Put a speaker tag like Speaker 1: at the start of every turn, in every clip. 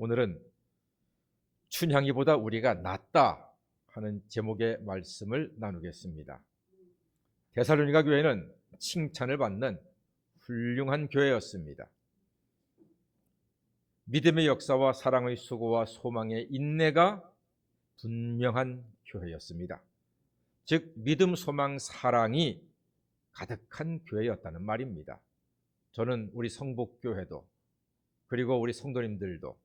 Speaker 1: 오늘은 춘향이보다 우리가 낫다 하는 제목의 말씀을 나누겠습니다. 데살로니가 교회는 칭찬을 받는 훌륭한 교회였습니다. 믿음의 역사와 사랑의 수고와 소망의 인내가 분명한 교회였습니다. 즉 믿음, 소망, 사랑이 가득한 교회였다는 말입니다. 저는 우리 성북교회도 그리고 우리 성도님들도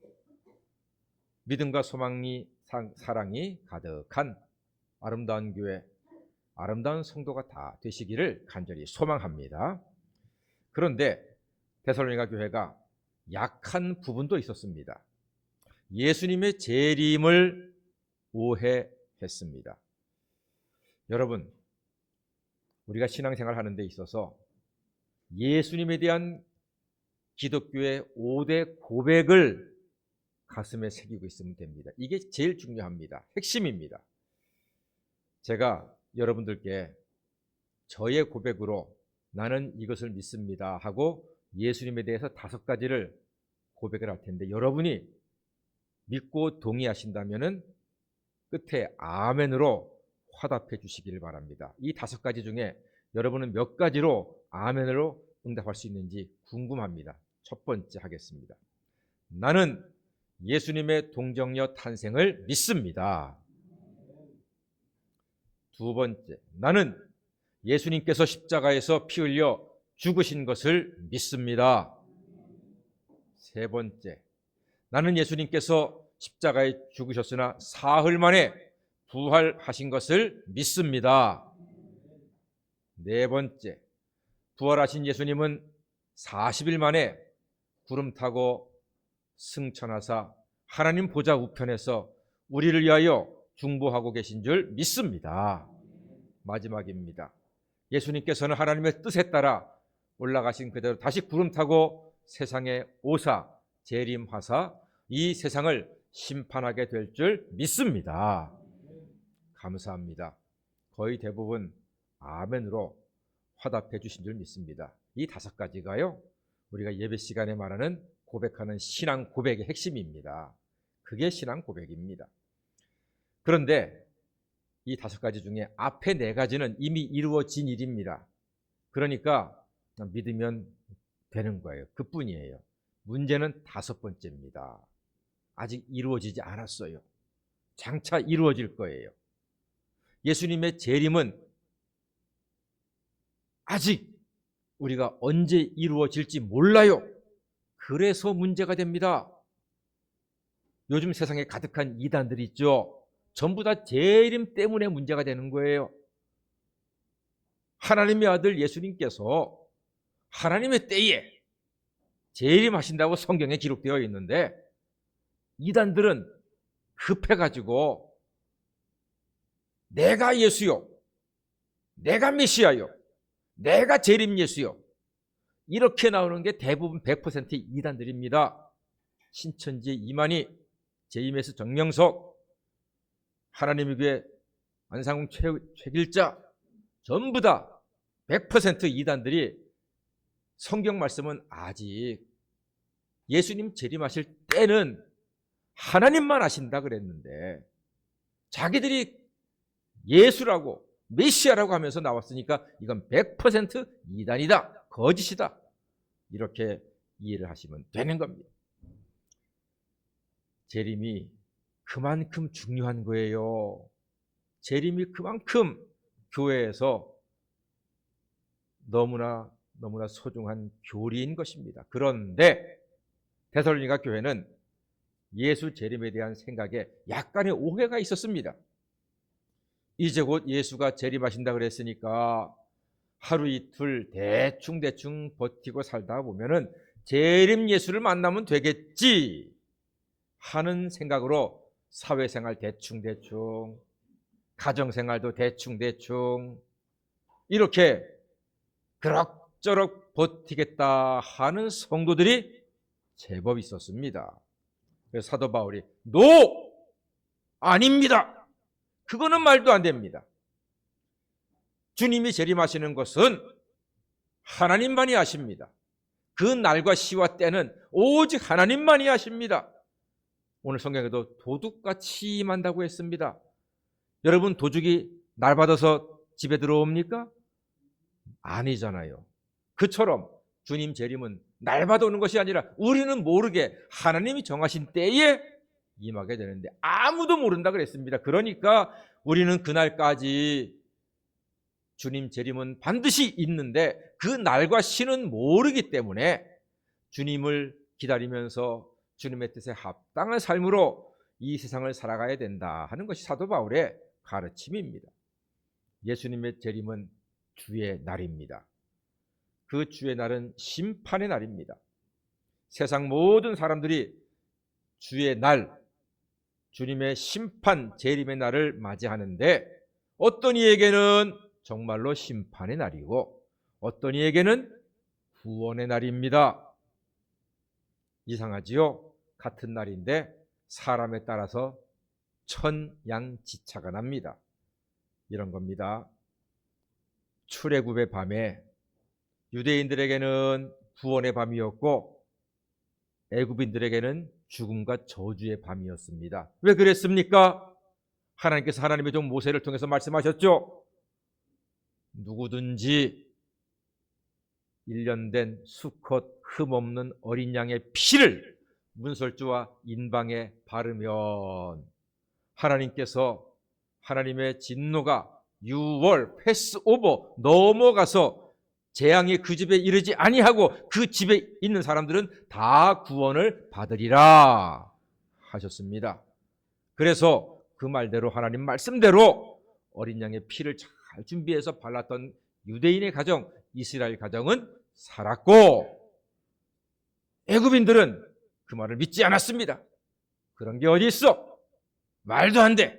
Speaker 1: 믿음과 소망이 사랑이 가득한 아름다운 교회, 아름다운 성도가 다 되시기를 간절히 소망합니다. 그런데 데살로니가 교회가 약한 부분도 있었습니다. 예수님의 재림을 오해했습니다. 여러분, 우리가 신앙생활 하는 데 있어서 예수님에 대한 기독교의 5대 고백을 가슴에 새기고 있으면 됩니다. 이게 제일 중요합니다. 핵심입니다. 제가 여러분들께 저의 고백으로 나는 이것을 믿습니다 하고 예수님에 대해서 5가지를 고백을 할 텐데, 여러분이 믿고 동의하신다면 끝에 아멘으로 화답해 주시기를 바랍니다. 이 5가지 중에 여러분은 몇 가지로 아멘으로 응답할 수 있는지 궁금합니다. 첫 번째 하겠습니다. 나는 예수님의 동정녀 탄생을 믿습니다. 두 번째, 나는 예수님께서 십자가에서 피 흘려 죽으신 것을 믿습니다. 세 번째, 나는 예수님께서 십자가에 죽으셨으나 사흘 만에 부활하신 것을 믿습니다. 네 번째, 부활하신 예수님은 40일 만에 구름 타고 승천하사 하나님 보좌 우편에서 우리를 위하여 중보하고 계신 줄 믿습니다. 마지막입니다. 예수님께서는 하나님의 뜻에 따라 올라가신 그대로 다시 구름 타고 세상에 오사 재림하사 이 세상을 심판하게 될 줄 믿습니다. 감사합니다. 거의 대부분 아멘으로 화답해 주신 줄 믿습니다. 이 5가지가요, 우리가 예배 시간에 말하는 고백하는 신앙 고백의 핵심입니다. 그게 신앙 고백입니다. 그런데 이 5가지 중에 앞에 4가지는 이미 이루어진 일입니다. 그러니까 믿으면 되는 거예요. 그뿐이에요. 문제는 5번째입니다. 아직 이루어지지 않았어요. 장차 이루어질 거예요. 예수님의 재림은 아직 우리가 언제 이루어질지 몰라요. 그래서 문제가 됩니다. 요즘 세상에 가득한 이단들이 있죠. 전부 다 재림 때문에 문제가 되는 거예요. 하나님의 아들 예수님께서 하나님의 때에 재림하신다고 성경에 기록되어 있는데, 이단들은 급해가지고 내가 예수요, 내가 메시아요, 내가 재림 예수요, 이렇게 나오는 게 대부분 100% 이단들입니다. 신천지 이만희, 제이메스 정명석, 하나님의 교회 안상홍 최길자, 전부 다 100% 이단들이 성경 말씀은 아직 예수님 재림하실 때는 하나님만 아신다 그랬는데, 자기들이 예수라고 메시아라고 하면서 나왔으니까 이건 100% 이단이다, 거짓이다, 이렇게 이해를 하시면 되는 겁니다. 재림이 그만큼 중요한 거예요. 재림이 그만큼 교회에서 너무나 소중한 교리인 것입니다. 그런데 데살로니가 교회는 예수 재림에 대한 생각에 약간의 오해가 있었습니다. 이제 곧 예수가 재림하신다 그랬으니까 하루 이틀 대충 버티고 살다 보면은 재림 예수를 만나면 되겠지 하는 생각으로 사회생활 대충 가정생활도 대충 이렇게 그럭저럭 버티겠다 하는 성도들이 제법 있었습니다. 그래서 사도 바울이 아닙니다. 그거는 말도 안 됩니다. 주님이 재림하시는 것은 하나님만이 아십니다. 그 날과 시와 때는 오직 하나님만이 아십니다. 오늘 성경에도 도둑같이 임한다고 했습니다. 여러분, 도둑이 날 받아서 집에 들어옵니까? 아니잖아요. 그처럼 주님 재림은 날 받아오는 것이 아니라 우리는 모르게 하나님이 정하신 때에 임하게 되는데 아무도 모른다 그랬습니다. 그러니까 우리는 그날까지 주님 재림은 반드시 있는데 그 날과 시는 모르기 때문에 주님을 기다리면서 주님의 뜻에 합당한 삶으로 이 세상을 살아가야 된다 하는 것이 사도 바울의 가르침입니다. 예수님의 재림은 주의 날입니다. 그 주의 날은 심판의 날입니다. 세상 모든 사람들이 주의 날, 주님의 심판, 재림의 날을 맞이하는데 어떤 이에게는 정말로 심판의 날이고 어떤 이에게는 구원의 날입니다. 이상하지요? 같은 날인데 사람에 따라서 천양지차가 납니다. 이런 겁니다. 출애굽의 밤에 유대인들에게는 구원의 밤이었고 애굽인들에게는 죽음과 저주의 밤이었습니다. 왜 그랬습니까? 하나님께서 하나님의 종 모세를 통해서 말씀하셨죠. 누구든지 1년 된 수컷 흠없는 어린 양의 피를 문설주와 인방에 바르면 하나님께서 하나님의 진노가 6월 패스오버 넘어가서 재앙이 그 집에 이르지 아니하고 그 집에 있는 사람들은 다 구원을 받으리라 하셨습니다. 그래서 그 말대로 하나님 말씀대로 어린 양의 피를 잘 준비해서 발랐던 유대인의 가정, 이스라엘 가정은 살았고 애굽인들은 그 말을 믿지 않았습니다. 그런 게 어디 있어? 말도 안 돼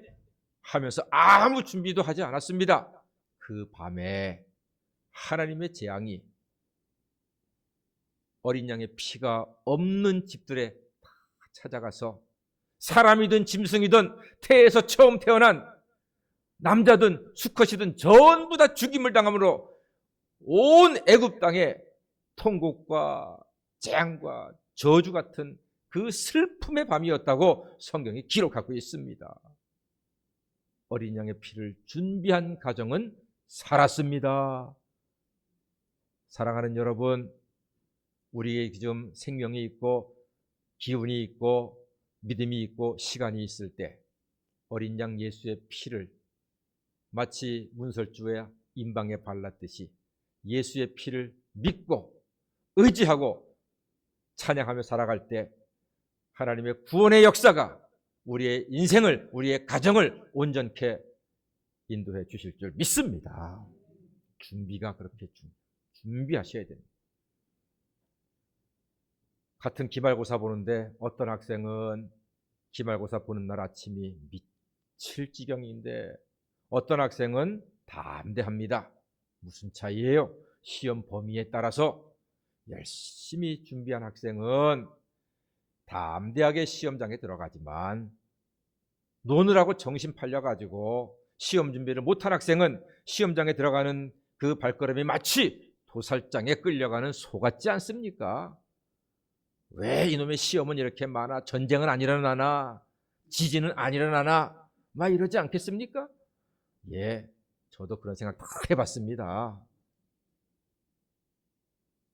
Speaker 1: 하면서 아무 준비도 하지 않았습니다. 그 밤에 하나님의 재앙이 어린 양의 피가 없는 집들에 다 찾아가서 사람이든 짐승이든 태에서 처음 태어난 남자든 수컷이든 전부 다 죽임을 당함으로 온 애굽 땅에 통곡과 재앙과 저주 같은 그 슬픔의 밤이었다고 성경이 기록하고 있습니다. 어린 양의 피를 준비한 가정은 살았습니다. 사랑하는 여러분, 우리의 지금 생명이 있고 기운이 있고 믿음이 있고 시간이 있을 때 어린 양 예수의 피를 마치 문설주에 인방에 발랐듯이 예수의 피를 믿고 의지하고 찬양하며 살아갈 때 하나님의 구원의 역사가 우리의 인생을, 우리의 가정을 온전케 인도해 주실 줄 믿습니다. 준비가 그렇게 준비하셔야 됩니다. 같은 기말고사 보는데 어떤 학생은 기말고사 보는 날 아침이 미칠 지경인데 어떤 학생은 담대합니다. 무슨 차이예요? 시험 범위에 따라서 열심히 준비한 학생은 담대하게 시험장에 들어가지만 노느라고 정신 팔려가지고 시험 준비를 못한 학생은 시험장에 들어가는 그 발걸음이 마치 도살장에 끌려가는 소 같지 않습니까? 왜 이놈의 시험은 이렇게 많아? 전쟁은 안 일어나나? 지진은 안 일어나나? 막 이러지 않겠습니까? 예, 저도 그런 생각 다 해봤습니다.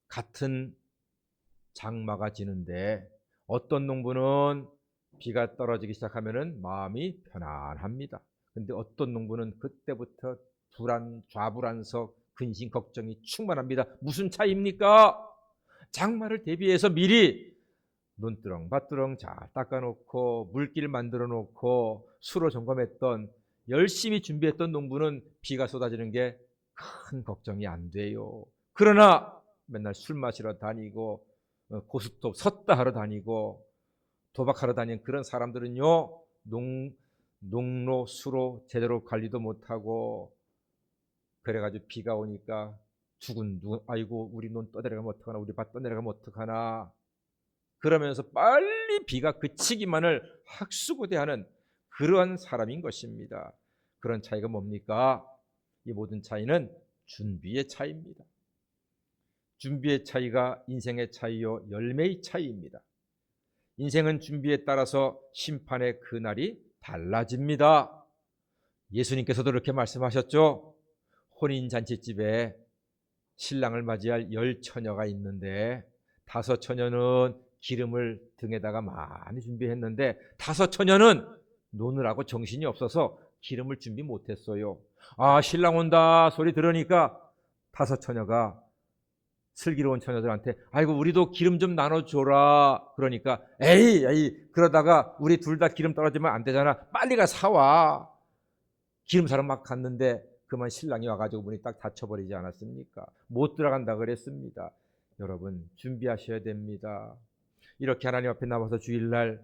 Speaker 1: 같은 장마가 지는데 어떤 농부는 비가 떨어지기 시작하면 마음이 편안합니다. 근데 어떤 농부는 그때부터 좌불안석, 근심, 걱정이 충만합니다. 무슨 차이입니까? 장마를 대비해서 미리 논두렁, 밭두렁 잘 닦아놓고 물길 만들어 놓고 수로 점검했던 열심히 준비했던 농부는 비가 쏟아지는 게 큰 걱정이 안 돼요. 그러나 맨날 술 마시러 다니고 고스톱 섰다 하러 다니고 도박하러 다니는 그런 사람들은요, 농로 수로 제대로 관리도 못하고 그래가지고 비가 오니까 두근두근 아이고 우리 논 떠내려가면 어떡하나, 우리 밭 떠내려가면 어떡하나 그러면서 빨리 비가 그치기만을 학수고대하는 그러한 사람인 것입니다. 그런 차이가 뭡니까? 이 모든 차이는 준비의 차이입니다. 준비의 차이가 인생의 차이요 열매의 차이입니다. 인생은 준비에 따라서 심판의 그날이 달라집니다. 예수님께서도 그렇게 말씀하셨죠. 혼인잔치집에 신랑을 맞이할 10처녀가 있는데 5처녀는 기름을 등에다가 많이 준비했는데 5처녀는 노느라고 정신이 없어서 기름을 준비 못했어요. 아, 신랑 온다 소리 들으니까 5처녀가 슬기로운 처녀들한테 아이고 우리도 기름 좀 나눠줘라. 그러니까 에이 그러다가 우리 둘 다 기름 떨어지면 안 되잖아. 빨리 가 사와. 기름 사러 막 갔는데 그만 신랑이 와가지고 문이 딱 닫혀버리지 않았습니까? 못 들어간다 그랬습니다. 여러분 준비하셔야 됩니다. 이렇게 하나님 앞에 나와서 주일날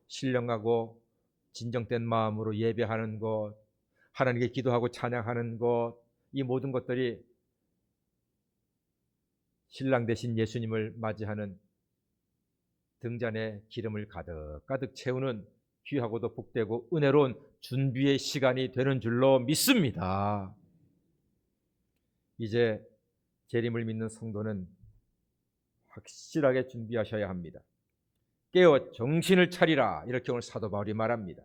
Speaker 1: 신령하고 진정된 마음으로 예배하는 것, 하나님께 기도하고 찬양하는 것, 이 모든 것들이 신랑 대신 예수님을 맞이하는 등잔에 기름을 가득 채우는 귀하고도 복되고 은혜로운 준비의 시간이 되는 줄로 믿습니다. 이제 재림을 믿는 성도는 확실하게 준비하셔야 합니다. 깨어 정신을 차리라, 이렇게 오늘 사도 바울이 말합니다.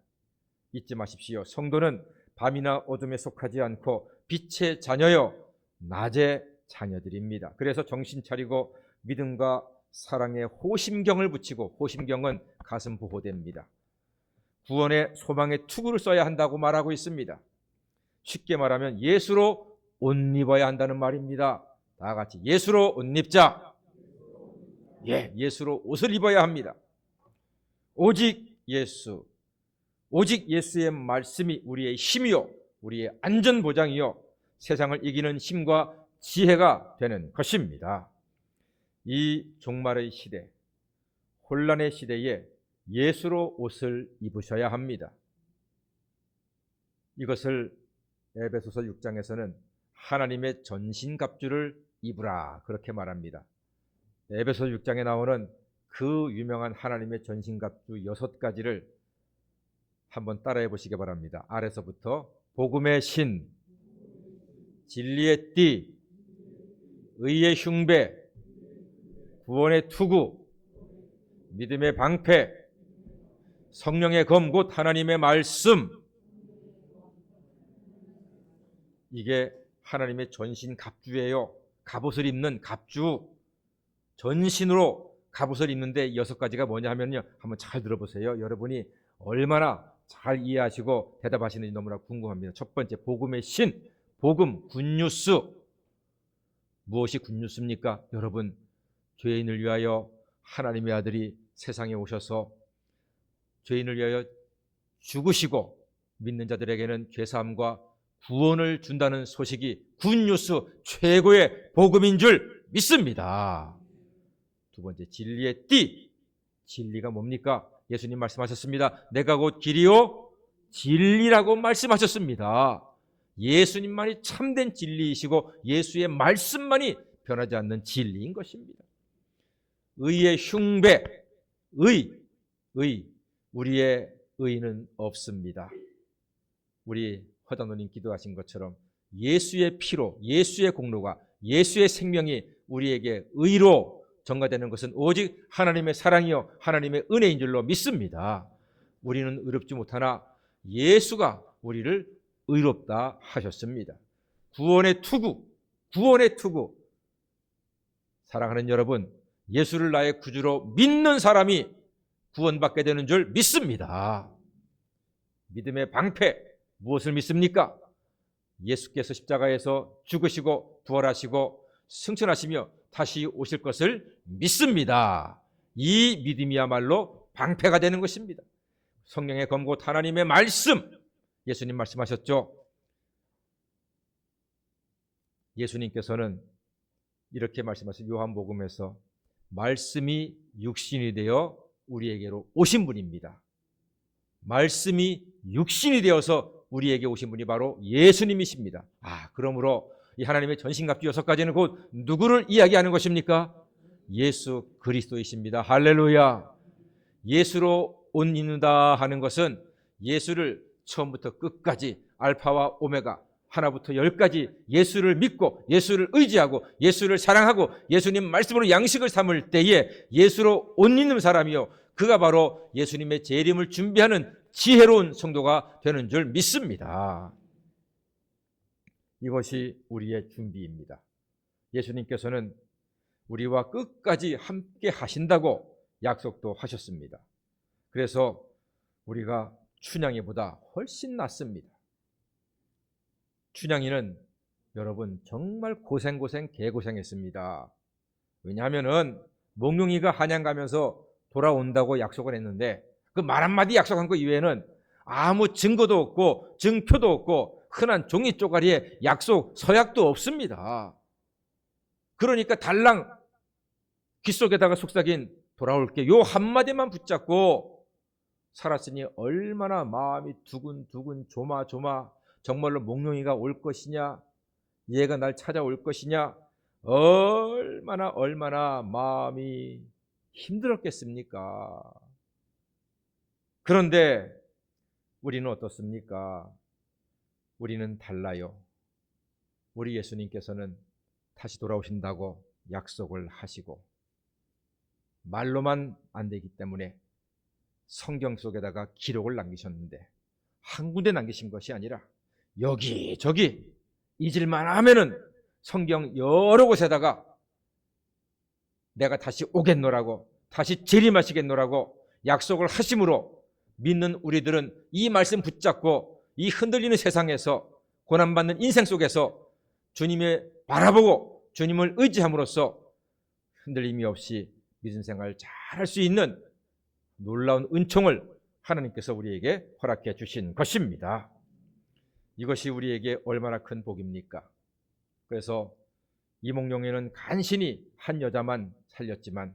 Speaker 1: 잊지 마십시오. 성도는 밤이나 어둠에 속하지 않고 빛의 자녀요 낮의 자녀들입니다. 그래서 정신 차리고 믿음과 사랑에 호심경을 붙이고, 호심경은 가슴 보호대입니다. 구원의 소망의 투구를 써야 한다고 말하고 있습니다. 쉽게 말하면 예수로 옷 입어야 한다는 말입니다. 다 같이 예수로 옷 입자. 예수로 옷을 입어야 합니다. 오직 예수, 오직 예수의 말씀이 우리의 힘이요 우리의 안전보장이요 세상을 이기는 힘과 지혜가 되는 것입니다. 이 종말의 시대, 혼란의 시대에 예수로 옷을 입으셔야 합니다. 이것을 에베소서 6장에서는 하나님의 전신갑주를 입으라 그렇게 말합니다. 에베소서 6장에 나오는 그 유명한 하나님의 전신갑주 6가지를 한번 따라해 보시기 바랍니다. 아래서부터 복음의 신, 진리의 띠, 의의 흉배, 구원의 투구, 믿음의 방패, 성령의 검 곧 하나님의 말씀. 이게 하나님의 전신 갑주예요. 갑옷을 입는 갑주. 전신으로 갑옷을 입는데 6가지가 뭐냐 하면요, 한번 잘 들어보세요. 여러분이 얼마나 잘 이해하시고 대답하시는지 너무나 궁금합니다. 첫 번째, 복음의 신. 복음, 굿뉴스. 무엇이 굿뉴스입니까? 여러분, 죄인을 위하여 하나님의 아들이 세상에 오셔서 죄인을 위하여 죽으시고 믿는 자들에게는 죄사함과 구원을 준다는 소식이 굿뉴스, 최고의 복음인 줄 믿습니다. 두 번째, 진리의 띠. 진리가 뭡니까? 예수님 말씀하셨습니다. 내가 곧 길이요 진리라고 말씀하셨습니다. 예수님만이 참된 진리이시고 예수의 말씀만이 변하지 않는 진리인 것입니다. 의의 흉배. 의. 우리의 의는 없습니다. 우리 허단노님 기도하신 것처럼 예수의 피로, 예수의 공로가, 예수의 생명이 우리에게 의로 전가되는 것은 오직 하나님의 사랑이요 하나님의 은혜인 줄로 믿습니다. 우리는 의롭지 못하나 예수가 우리를 의롭다 하셨습니다. 구원의 투구. 사랑하는 여러분, 예수를 나의 구주로 믿는 사람이 구원받게 되는 줄 믿습니다. 믿음의 방패. 무엇을 믿습니까? 예수께서 십자가에서 죽으시고 부활하시고 승천하시며 다시 오실 것을 믿습니다. 이 믿음이야말로 방패가 되는 것입니다. 성령의 검 곧 하나님의 말씀. 예수님 말씀하셨죠. 예수님께서는 이렇게 말씀하신 요한복음에서 말씀이 육신이 되어 우리에게로 오신 분입니다. 말씀이 육신이 되어서 우리에게 오신 분이 바로 예수님이십니다. 그러므로 이 하나님의 전신갑주 6가지는 곧 누구를 이야기하는 것입니까? 예수 그리스도이십니다. 할렐루야. 예수로 옷 입는다 하는 것은 예수를 처음부터 끝까지 알파와 오메가 하나부터 10까지 예수를 믿고 예수를 의지하고 예수를 사랑하고 예수님 말씀으로 양식을 삼을 때에 예수로 옷 입는 사람이요 그가 바로 예수님의 재림을 준비하는 지혜로운 성도가 되는 줄 믿습니다. 이것이 우리의 준비입니다. 예수님께서는 우리와 끝까지 함께 하신다고 약속도 하셨습니다. 그래서 우리가 춘향이보다 훨씬 낫습니다. 춘향이는 여러분 정말 고생 개고생했습니다. 왜냐하면은 몽룡이가 한양 가면서 돌아온다고 약속을 했는데 그 말 한마디 약속한 거 이외에는 아무 증거도 없고 증표도 없고 흔한 종이 쪼가리에 약속 서약도 없습니다. 그러니까 달랑 귓속에다가 속삭인 돌아올게 요 한마디만 붙잡고 살았으니 얼마나 마음이 두근두근 조마조마 정말로 몽룡이가 올 것이냐 얘가 날 찾아올 것이냐 얼마나 마음이 힘들었겠습니까? 그런데 우리는 어떻습니까? 우리는 달라요. 우리 예수님께서는 다시 돌아오신다고 약속을 하시고 말로만 안 되기 때문에 성경 속에다가 기록을 남기셨는데 한 군데 남기신 것이 아니라 여기저기 잊을만 하면은 성경 여러 곳에다가 내가 다시 오겠노라고 다시 재림하시겠노라고 약속을 하심으로 믿는 우리들은 이 말씀 붙잡고 이 흔들리는 세상에서 고난받는 인생 속에서 주님을 바라보고 주님을 의지함으로써 흔들림이 없이 믿음 생활 잘 할 수 있는 놀라운 은총을 하나님께서 우리에게 허락해 주신 것입니다. 이것이 우리에게 얼마나 큰 복입니까? 그래서 이몽룡이는 간신히 한 여자만 살렸지만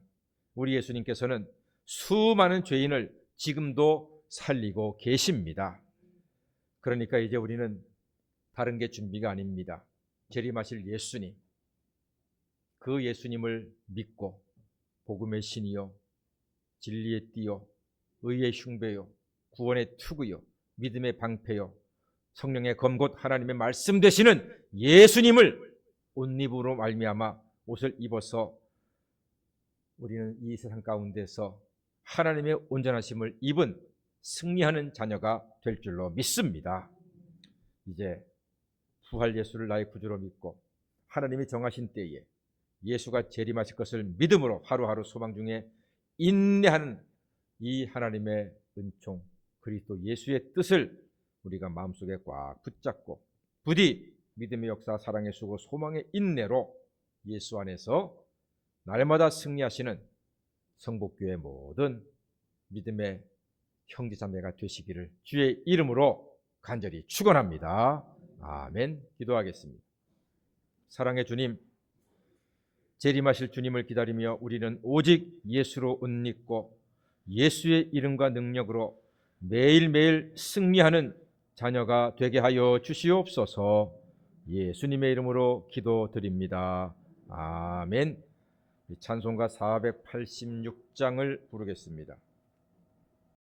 Speaker 1: 우리 예수님께서는 수많은 죄인을 지금도 살리고 계십니다. 그러니까 이제 우리는 다른 게 준비가 아닙니다. 재림하실 예수님, 그 예수님을 믿고 복음의 신이요 진리의 띠요 의의 흉배요 구원의 투구요 믿음의 방패요 성령의 검곧 하나님의 말씀 되시는 예수님을 옷입으로 말미암아 옷을 입어서 우리는 이 세상 가운데서 하나님의 온전하심을 입은 승리하는 자녀가 될 줄로 믿습니다. 이제 부활 예수를 나의 구주로 믿고 하나님이 정하신 때에 예수가 재림하실 것을 믿음으로 하루하루 소망 중에 인내하는 이 하나님의 은총 그리스도 예수의 뜻을 우리가 마음속에 꽉 붙잡고 부디 믿음의 역사 사랑의 수고 소망의 인내로 예수 안에서 날마다 승리하시는 성복교회 모든 믿음의 형제자매가 되시기를 주의 이름으로 간절히 축원합니다. 아멘. 기도하겠습니다. 사랑의 주님, 재림하실 주님을 기다리며 우리는 오직 예수로 옷 입고 예수의 이름과 능력으로 매일매일 승리하는 자녀가 되게 하여 주시옵소서. 예수님의 이름으로 기도드립니다. 아멘. 찬송가 486장을 부르겠습니다.